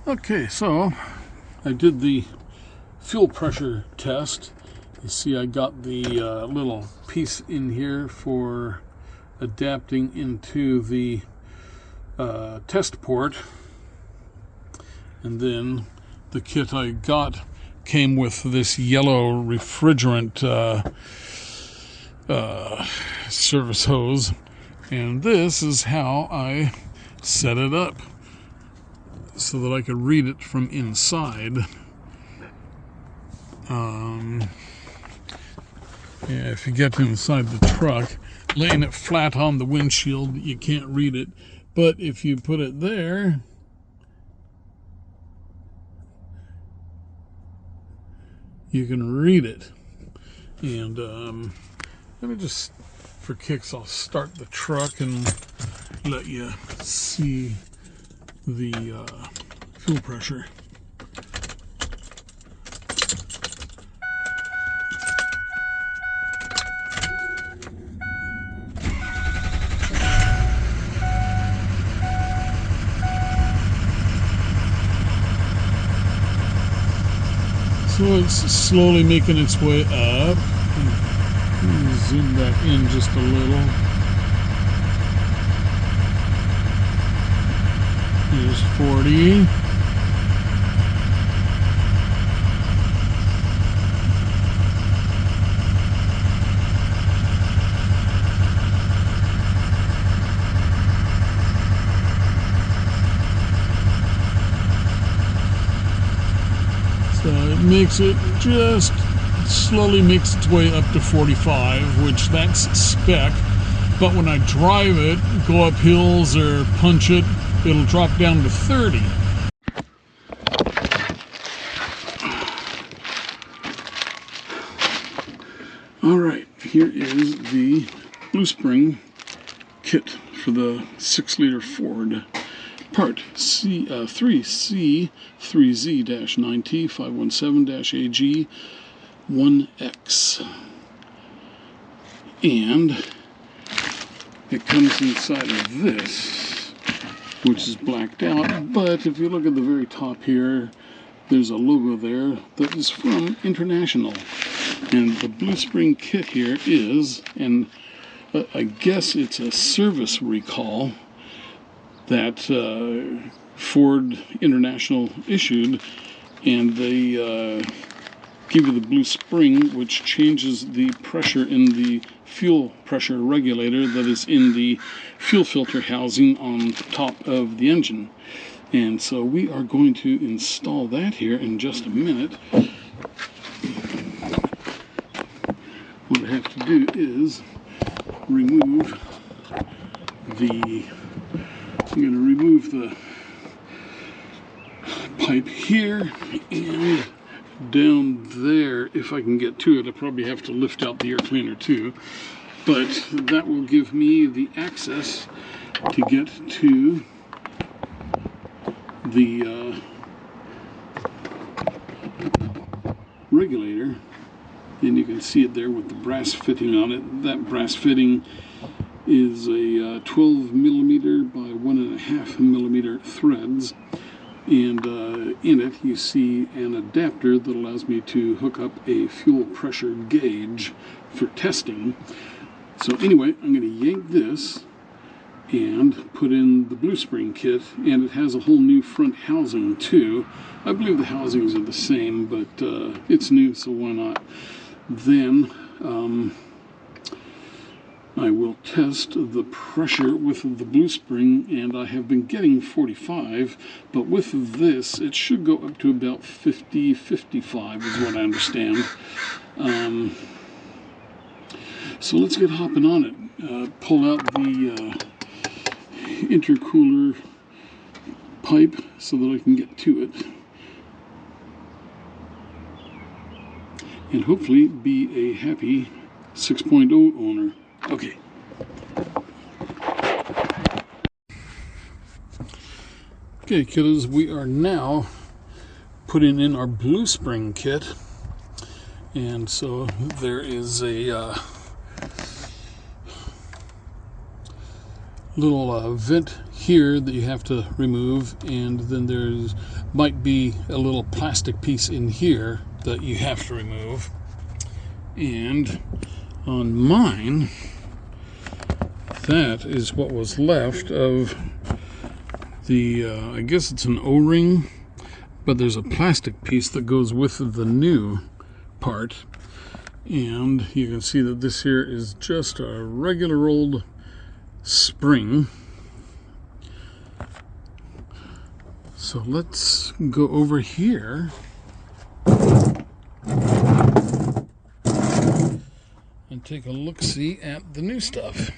Okay, so I did the fuel pressure test. You see I got the little piece in here for adapting into the test port, and then the kit I got came with this yellow refrigerant service hose, and this is how I set it up so that I could read it from inside. Yeah, if you get inside the truck, laying it flat on the windshield, you can't read it. But if you put it there, you can read it. And let me just, for kicks, I'll start the truck and let you see the fuel pressure. So it's slowly making its way up. Zoom that in just a little. Here's 40. So it makes it just slowly makes its way up to 45, which that's spec. But when I drive it, go up hills or punch it, it'll drop down to 30. All right, here is the Blue Spring kit for the 6-liter Ford. Part C3C-9T517-AG1X. And it comes inside of this, which is blacked out, but if you look at the very top here, there's a logo there that is from International. And the Blue Spring kit here is, and I guess it's a service recall that Ford International issued, and they give you the Blue Spring, which changes the pressure in the fuel pressure regulator that is in the fuel filter housing on top of the engine. And so we are going to install that here in just a minute. What I have to do is remove the, I'm going to remove the pipe here and down there. If I can get to it, I probably have to lift out the air cleaner too, but that will give me the access to get to the regulator, and you can see it there with the brass fitting on it. That brass fitting is a 12 millimeter by 1.5 millimeter threads, and in it you see an adapter that allows me to hook up a fuel pressure gauge for testing. So anyway, I'm going to yank this and put in the Blue Spring kit, and it has a whole new front housing too. I believe the housings are the same, but it's new, so why not? Then I will test the pressure with the Blue Spring, and I have been getting 45, but with this it should go up to about 50, 55 is what I understand. So let's get hopping on it. Pull out the intercooler pipe so that I can get to it, and hopefully be a happy 6.0 owner. Okay. Okay, kiddos, we are now putting in our Blue Spring kit, and so there is a little vent here that you have to remove, and then there's might be a little plastic piece in here that you have to remove. And on mine, that is what was left of the I guess it's an O-ring, but there's a plastic piece that goes with the new part. And you can see that this here is just a regular old spring. So let's go over here and take a look-see at the new stuff.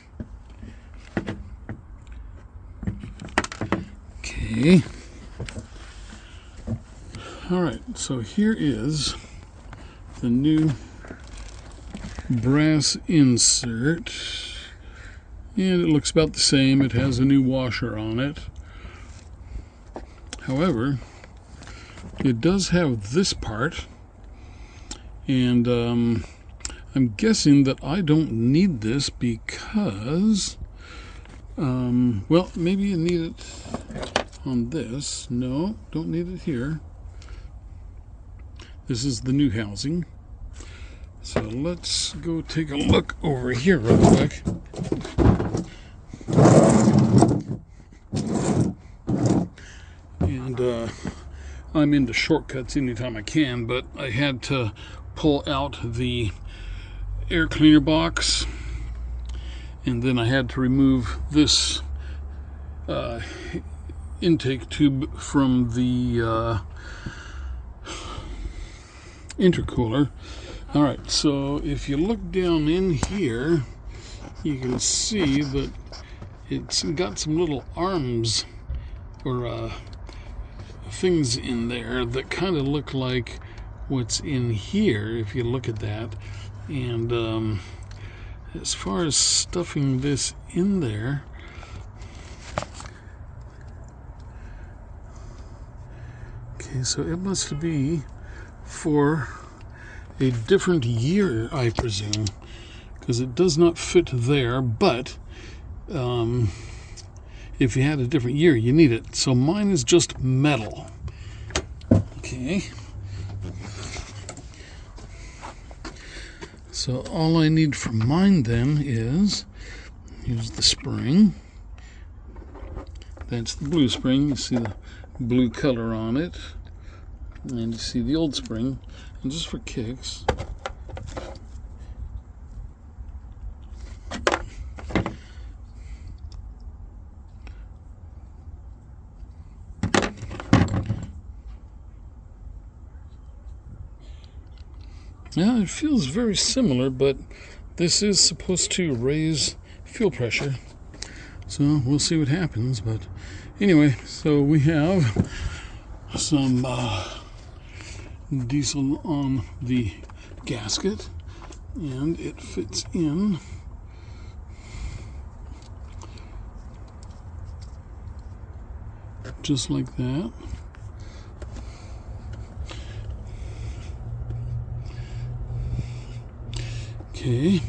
Okay. Alright, so here is the new brass insert, and it looks about the same. It has a new washer on it. However, it does have this part, and I'm guessing that I don't need this because well, maybe you need it on this. No, don't need it here. This is the new housing. So let's go take a look over here real quick. And I'm into shortcuts anytime I can, but I had to pull out the air cleaner box, and then I had to remove this intake tube from the intercooler. Alright, so if you look down in here, you can see that it's got some little arms or things in there that kind of look like what's in here if you look at that. And as far as stuffing this in there, okay, so it must be for a different year, I presume, because it does not fit there, but if you had a different year, you need it. So mine is just metal. Okay. So all I need for mine then is, here's the spring. That's the blue spring. You see the blue color on it. And you see the old spring. And just for kicks, yeah, it feels very similar, but this is supposed to raise fuel pressure. So we'll see what happens. But anyway, so we have some diesel on the gasket, and it fits in just like that. Okay,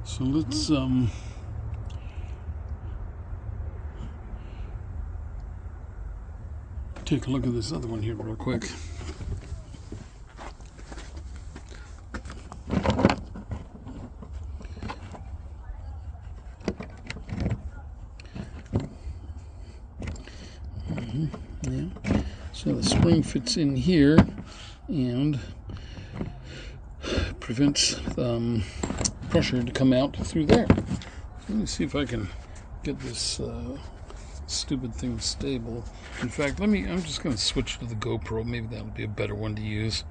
so let's take a look at this other one here real quick. Yeah. So the spring fits in here and prevents pressure to come out through there. Let me see if I can get this stupid thing stable. In fact, I'm just going to switch to the GoPro. Maybe that'll be a better one to use.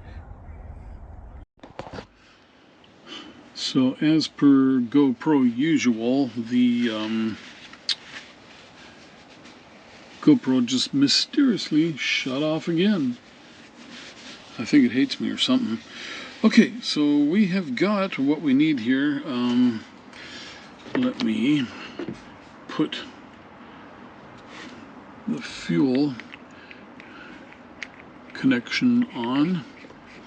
So as per GoPro usual, the GoPro just mysteriously shut off again. I think it hates me or something. Okay, so we have got what we need here. Let me put the fuel connection on.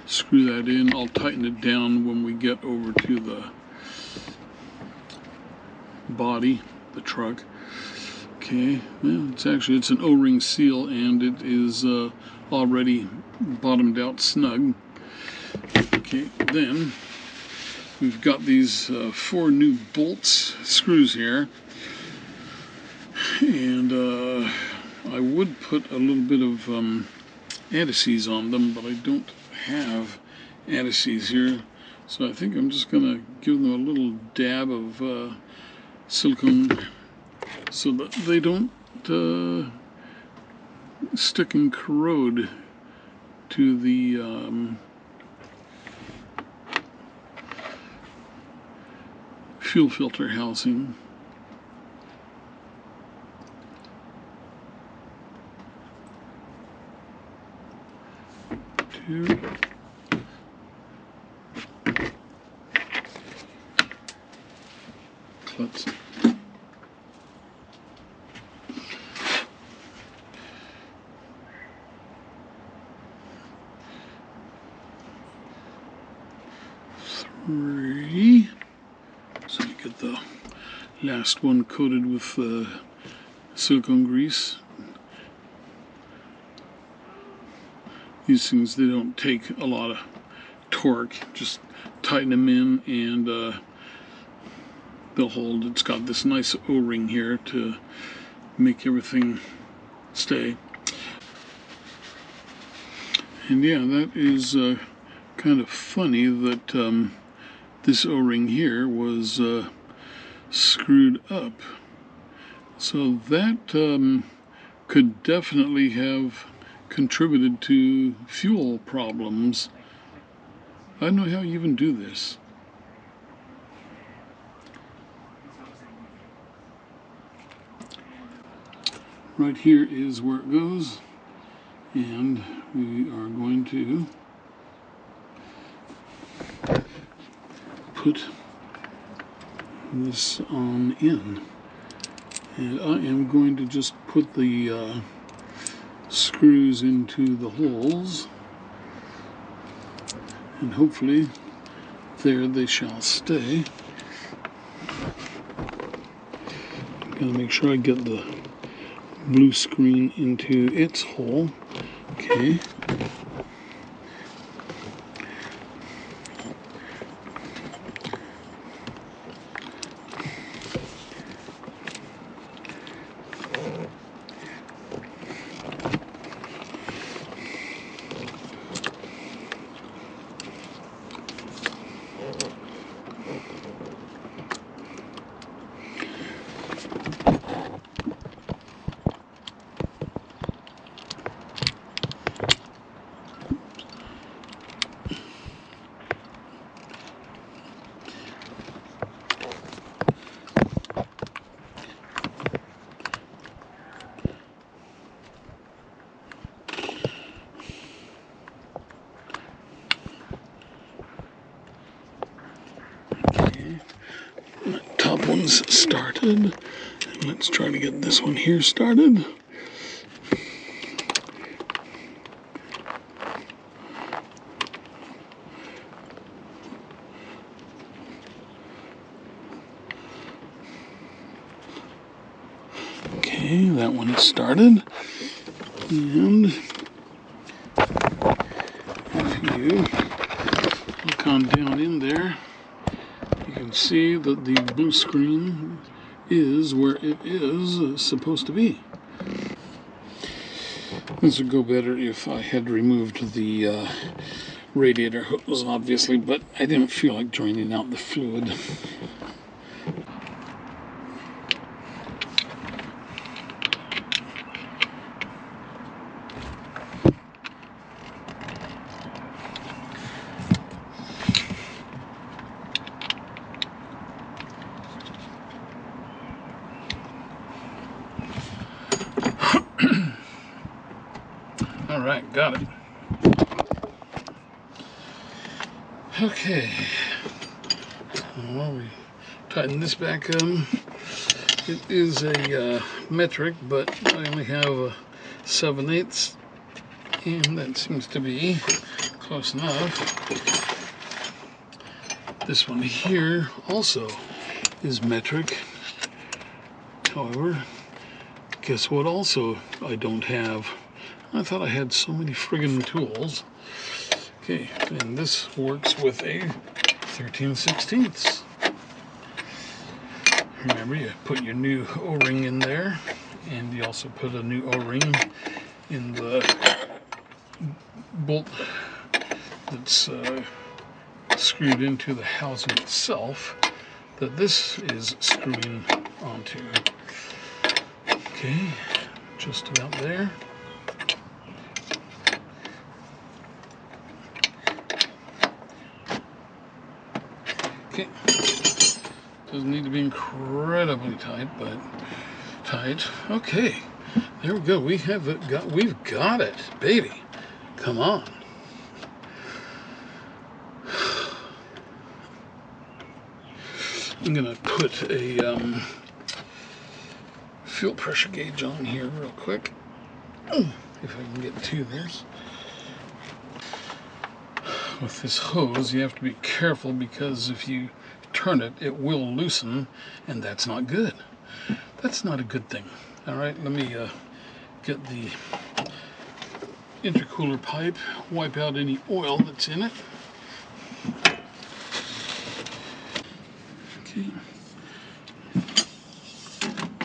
Screw that in. I'll tighten it down when we get over to the body, the truck. Okay, well, it's an O-ring seal, and it is already bottomed out snug. Okay, then we've got these 4 new screws here, and I would put a little bit of additives on them, but I don't have additives here, so I think I'm just gonna give them a little dab of silicone so that they don't stick and corrode to the fuel filter housing. Two. Clutch. 3. So you get the last one coated with silicone grease. These things, they don't take a lot of torque, just tighten them in and they'll hold. It's got this nice O-ring here to make everything stay. And yeah, that is kind of funny that this O-ring here was screwed up. So that could definitely have contributed to fuel problems. I don't know how you even do this. Right here is where it goes, and we are going to put this on in. And I am going to just put the screws into the holes, and hopefully there they shall stay. I'm going to make sure I get the blue screen into its hole. Okay. Top one's started. Let's try to get this one here started. Okay, that one is started. And if you look on down in there, you can see that the blue screen is where it is supposed to be. This would go better if I had removed the radiator hose, obviously, but I didn't feel like draining out the fluid. Alright, got it. Okay. Well, we tighten this back up. It is a metric, but I only have a 7/8, and that seems to be close enough. This one here also is metric. However, Guess what also I don't have? I thought I had so many friggin' tools. Okay, and this works with a 13/16. Remember, you put your new O-ring in there, and you also put a new O-ring in the bolt that's screwed into the housing itself that this is screwing onto. Okay, just about there. Okay, doesn't need to be incredibly tight, but tight. Okay, there we go. We've got it, baby. Come on. I'm gonna put a fuel pressure gauge on here real quick, if I can get to this. With this hose, you have to be careful because if you turn it, it will loosen, and that's not good. That's not a good thing. All right, let me get the intercooler pipe, wipe out any oil that's in it. Okay.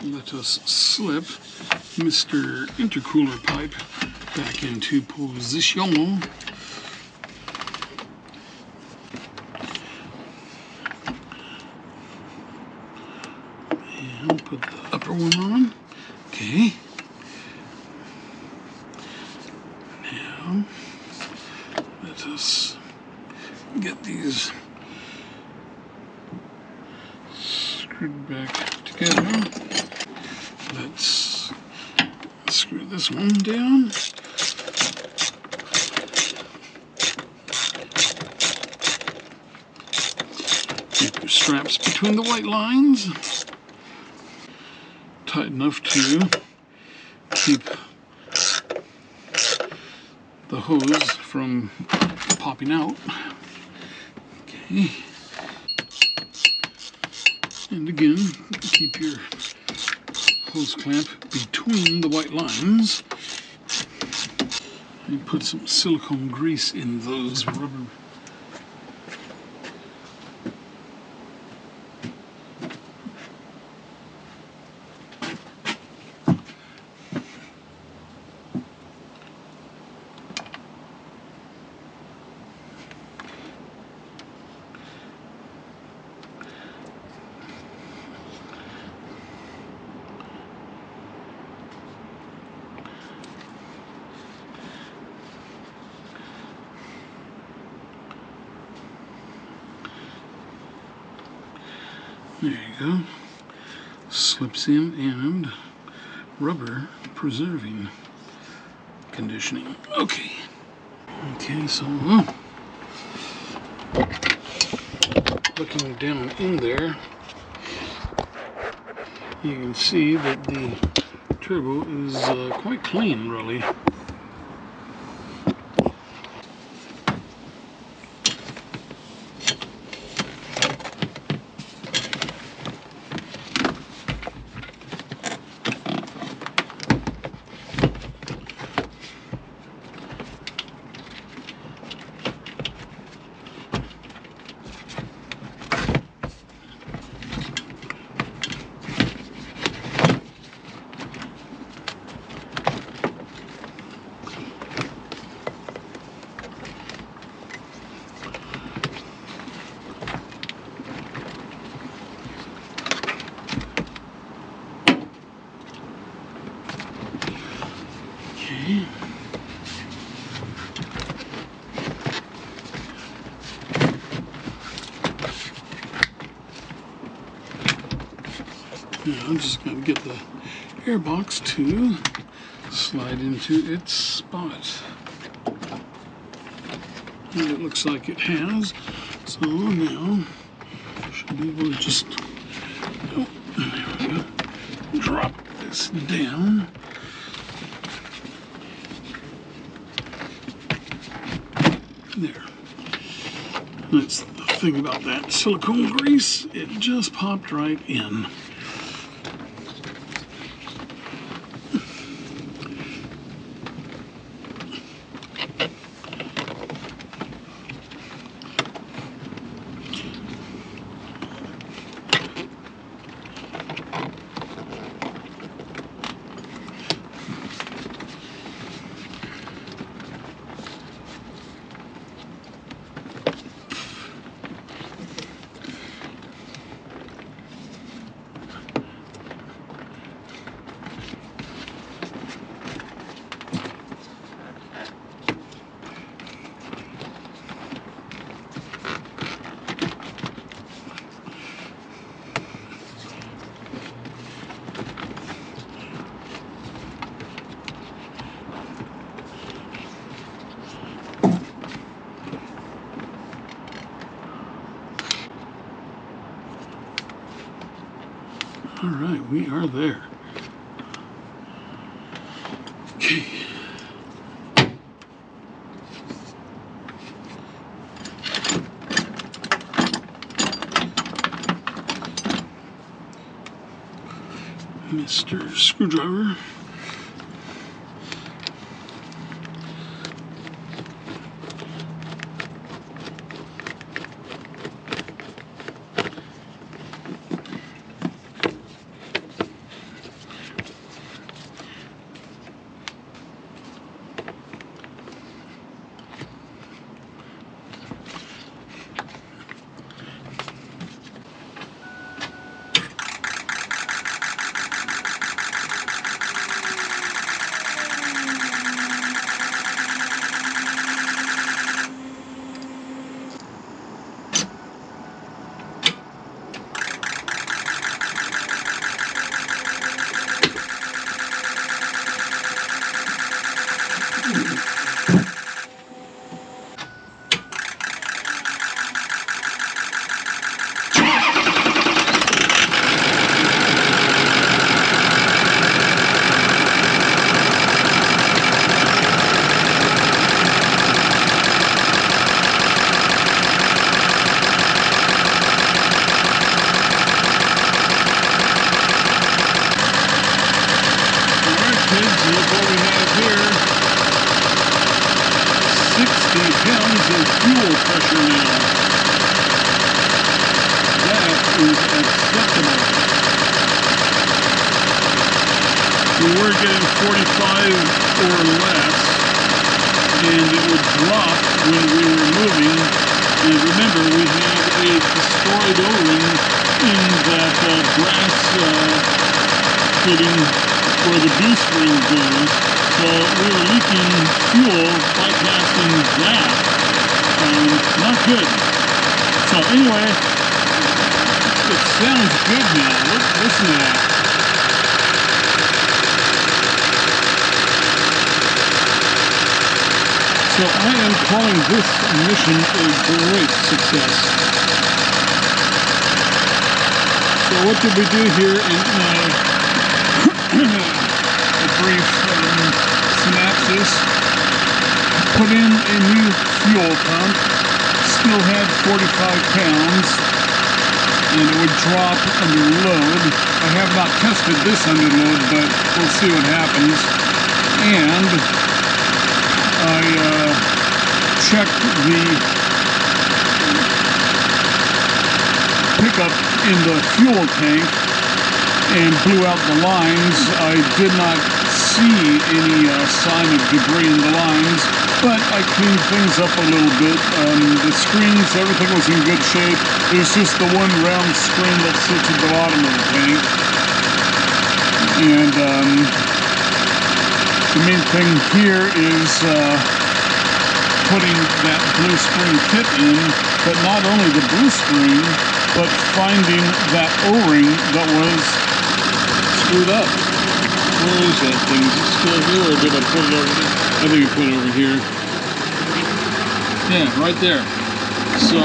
Let us slip Mr. Intercooler pipe back into position. And put the upper one on. Okay. Now, let us get these screwed back together. Let's screw this one down. Keep your straps between the white lines. Tight enough to keep the hose from popping out. Okay. And again, keep your hose clamp between the white lines. And put some silicone grease in those rubber. There you go. Slips in and rubber preserving conditioning. Okay. Okay, so looking down in there, you can see that the turbo is quite clean, really. Okay. Now I'm just going to get the air box to slide into its spot. And it looks like it has. So now I should be able to just there we go. Drop this down. There. That's the thing about that silicone grease. It just popped right in. right, we are there. Okay. Mr. Screwdriver. Fuel pressure now. That is acceptable. We were getting 45 or less, and it would drop when we were moving. And remember, we had a destroyed O-ring in that brass fitting where the boost ring goes. So we were leaking fuel bypassing that. Not good. So anyway, it sounds good now. Listen to that. So I am calling this mission a great success. So what did we do here in a brief synopsis? Put in a new fuel pump. Still had 45 pounds, and it would drop under load. I have not tested this under load, but we'll see what happens. And I checked the pickup in the fuel tank and blew out the lines. I did not see any sign of debris in the lines, but I cleaned things up a little bit. The screens, everything was in good shape. There's just the one round screen that sits at the bottom of the tank. And the main thing here is putting that blue spring kit in, but not only the blue spring, but finding that O-ring that was screwed up. Where is that thing? Is it still here, or did I put it over there? I think I put it over here. Yeah, right there. So,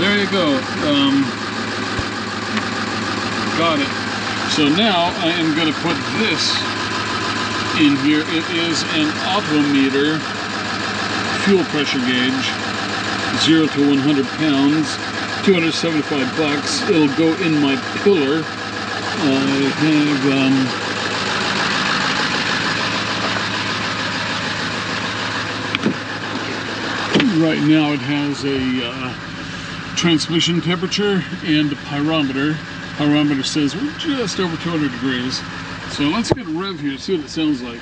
there you go. Got it. So now I am going to put this in here. It is an Autometer fuel pressure gauge, 0 to 100 pounds, $275. It'll go in my pillar. I have right now it has a transmission temperature and a pyrometer. Pyrometer says we're just over 200 degrees. So let's get a rev here, see what it sounds like.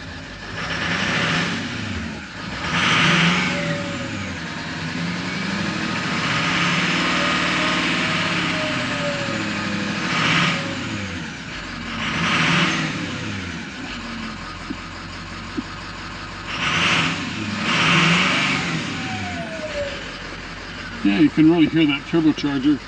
Yeah, you can really hear that turbocharger.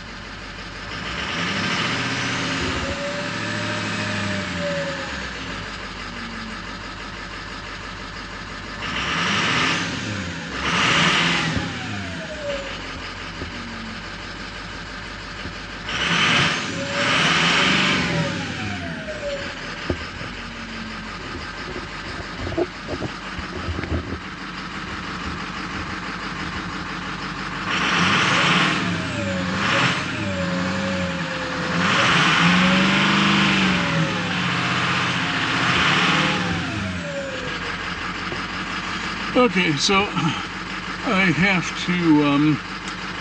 Okay, so I have to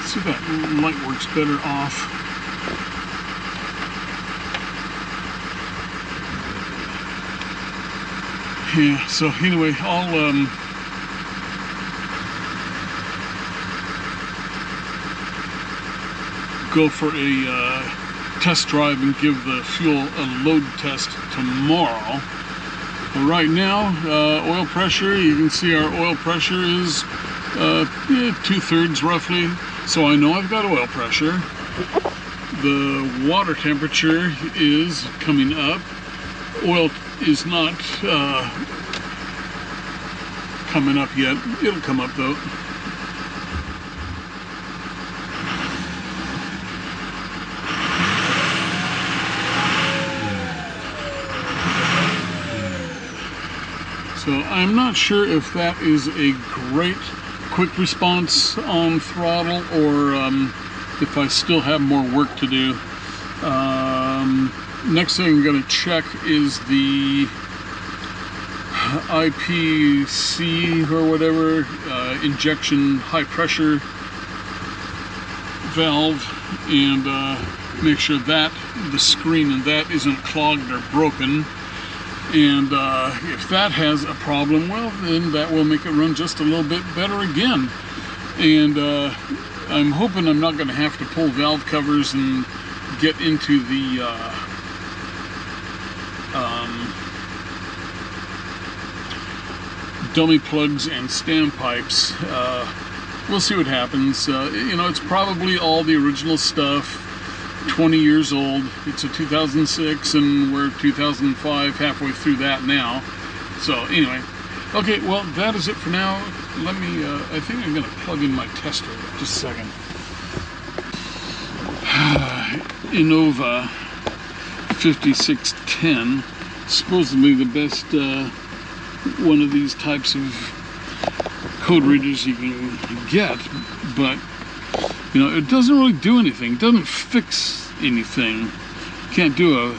see if that light works better off. Yeah, so anyway, I'll go for a test drive and give the fuel a load test tomorrow. But right now, oil pressure, you can see our oil pressure is 2/3 roughly, so I know I've got oil pressure. The water temperature is coming up. Oil is not coming up yet. It'll come up though. So I'm not sure if that is a great quick response on throttle or if I still have more work to do. Next thing I'm going to check is the IPC or whatever, injection high pressure valve, and make sure that the screen and that isn't clogged or broken. And if that has a problem, well, then that will make it run just a little bit better again. And I'm hoping I'm not going to have to pull valve covers and get into the dummy plugs and standpipes. We'll see what happens. You know, it's probably all the original stuff. 20 years old. It's a 2006 and we're 2005, halfway through that now. So anyway, okay, well, that is it for now. Let me, I think I'm going to plug in my tester. Just a second. Innova 5610, supposedly the best one of these types of code readers you can get, but you know, it doesn't really do anything. It doesn't fix anything. Can't do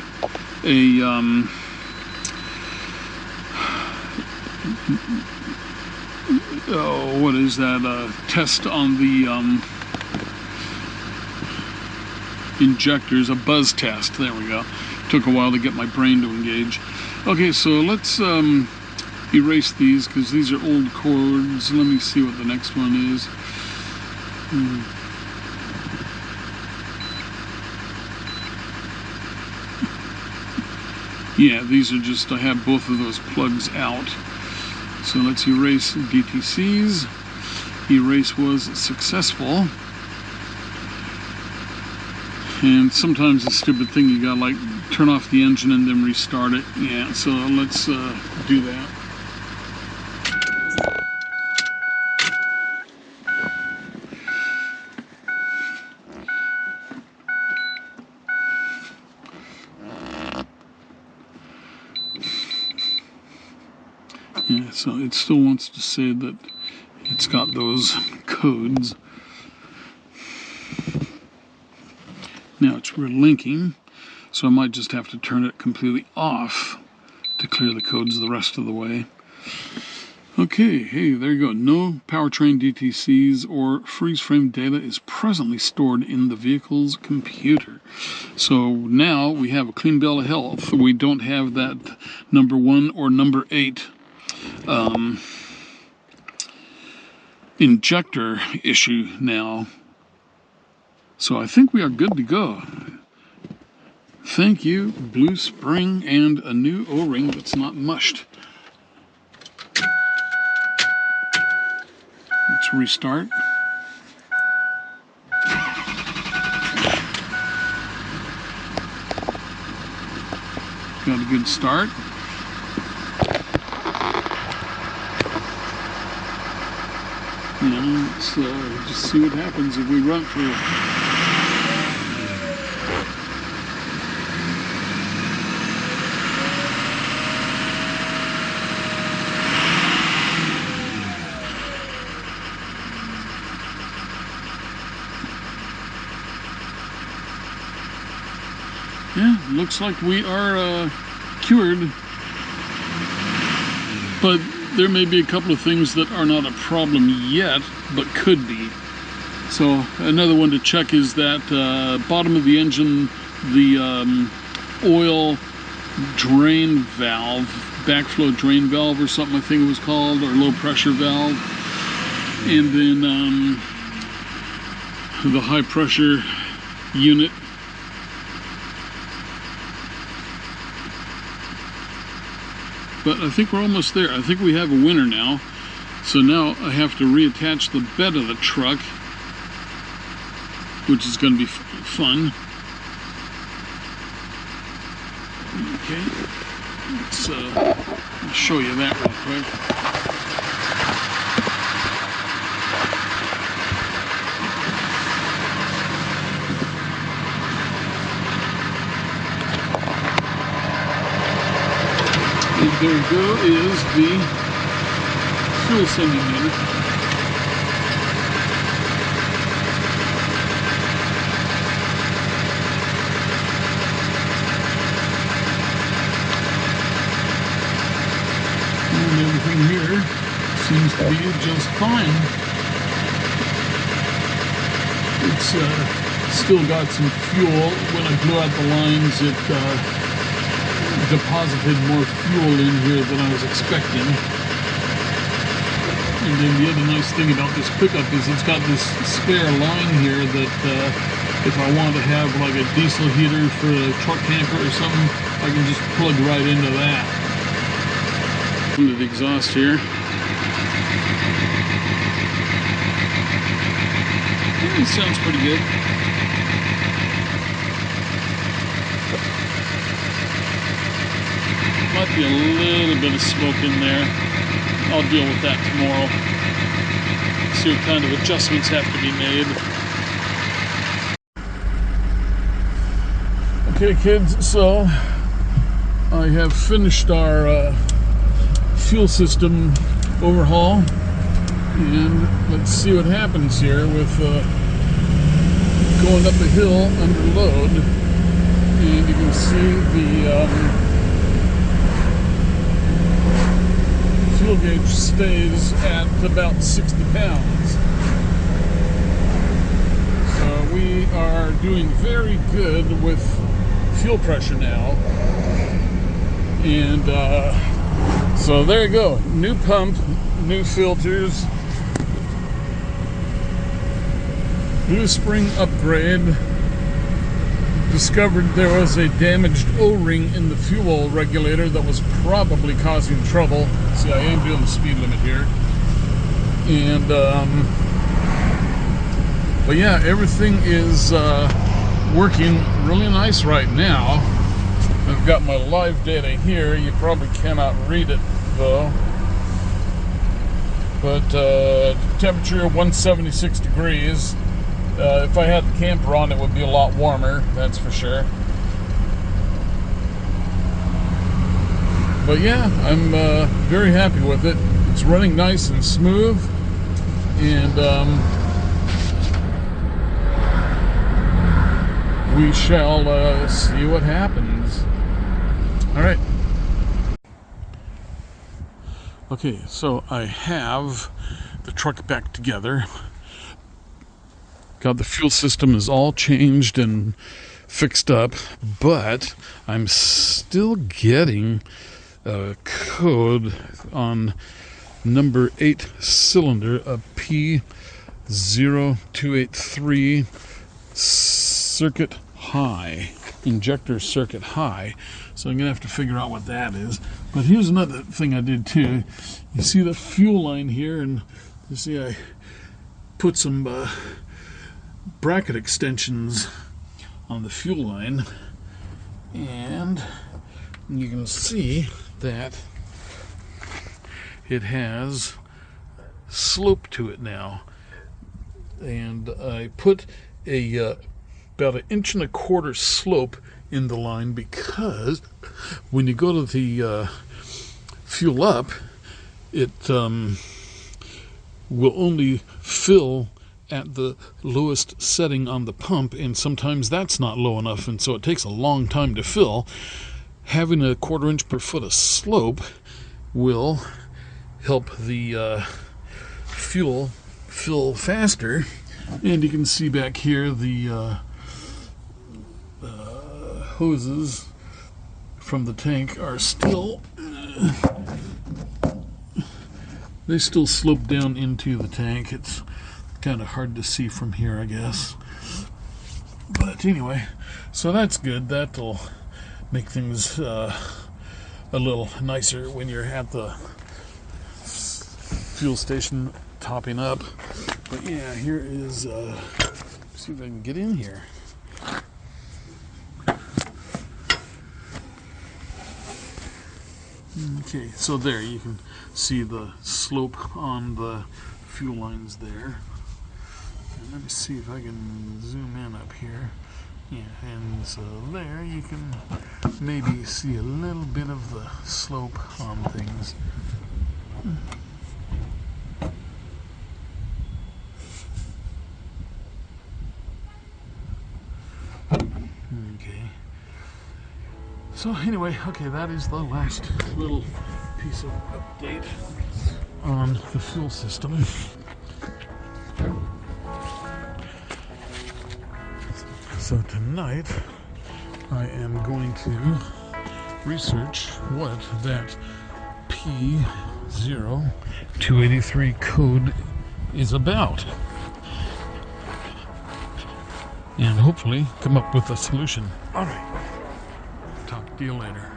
what is that? Test on the injectors, a buzz test. There we go. Took a while to get my brain to engage. Okay, so let's erase these because these are old cords. Let me see what the next one is. Yeah, these are just, I have both of those plugs out. So let's erase DTCs. Erase was successful. And sometimes a stupid thing, you gotta like turn off the engine and then restart it. Yeah, so let's do that. Yeah, so it still wants to say that it's got those codes. Now it's relinking, so I might just have to turn it completely off to clear the codes the rest of the way. Okay, hey, there you go. No powertrain DTCs or freeze frame data is presently stored in the vehicle's computer. So now we have a clean bill of health. We don't have that number 1 or number 8 injector issue now. So I think we are good to go. Thank you, Blue Spring, and a new O-ring that's not mushed. Let's restart. Got a good start. And let's just see what happens if we run through it. Yeah, looks like we are cured. But there may be a couple of things that are not a problem yet, but could be. So another one to check is that bottom of the engine, the oil drain valve, backflow drain valve or something I think it was called, or low pressure valve. And then the high pressure unit. But I think we're almost there. I think we have a winner now. So now I have to reattach the bed of the truck, which is going to be fun. Okay, let's show you that real quick. And there you go is the fuel sending unit. And everything here seems to be just fine. It's still got some fuel. When I blew out the lines, it deposited more fuel in here than I was expecting. And then the other nice thing about this pickup is it's got this spare line here that if I want to have like a diesel heater for a truck camper or something, I can just plug right into that. Into the exhaust here. Yeah, it sounds pretty good. Might be a little bit of smoke in there. I'll deal with that tomorrow. See what kind of adjustments have to be made. Okay, kids, so I have finished our fuel system overhaul, and let's see what happens here with going up a hill under load. And you can see the fuel gauge stays at about 60 pounds. So we are doing very good with fuel pressure now. And so there you go. New pump, new filters, blue spring upgrade. Discovered there was a damaged O-ring in the fuel regulator that was probably causing trouble. See, I am doing the speed limit here. And, but yeah, everything is working really nice right now. I've got my live data here. You probably cannot read it, though. But temperature 176 degrees. If I had the camper on, it would be a lot warmer, that's for sure. But yeah, I'm very happy with it. It's running nice and smooth, and we shall see what happens. All right. Okay, so I have the truck back together. God, the fuel system is all changed and fixed up, but I'm still getting a code on number 8 cylinder, a P0283 circuit high, injector circuit high. So I'm going to have to figure out what that is. But here's another thing I did too. You see the fuel line here, and you see I put some bracket extensions on the fuel line, and you can see that it has slope to it now. And I put a about 1.25 inch slope in the line, because when you go to the fuel up, it will only fill at the lowest setting on the pump, and sometimes that's not low enough, and so it takes a long time to fill. Having a 1/4 inch per foot of slope will help the fuel fill faster. And you can see back here the hoses from the tank are still they still slope down into the tank. It's kind of hard to see from here, I guess. But anyway, so that's good. That'll make things a little nicer when you're at the fuel station topping up. But yeah, here is, see if I can get in here. Okay, so there you can see the slope on the fuel lines there. And let me see if I can zoom in up here. Yeah, and so there you can maybe see a little bit of the slope on things. Okay. So anyway, okay, that is the last little piece of update on the fuel system. So tonight I am going to research what that P0283 code is about, and hopefully come up with a solution. All right. Talk to you later.